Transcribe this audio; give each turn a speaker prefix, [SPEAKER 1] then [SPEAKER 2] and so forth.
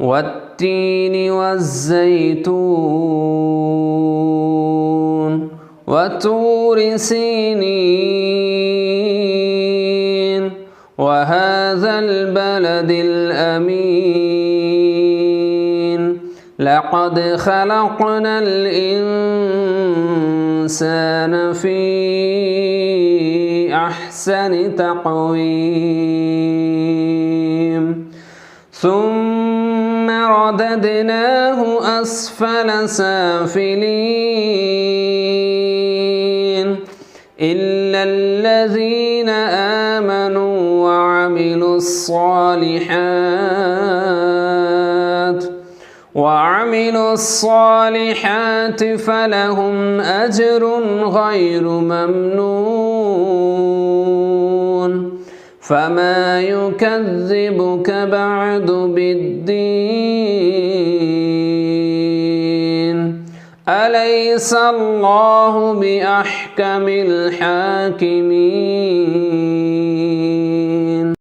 [SPEAKER 1] والتين والزيتون وطور سينين وهذا البلد الأمين لقد خلقنا الإنسان في أحسن تقويم ثم رددناه أسفل سافلين إلا الذين آمنوا وعملوا الصالحات فلهم أجر غير ممنون فما يكذبك بعد بالدين أليس الله بأحكم الحاكمين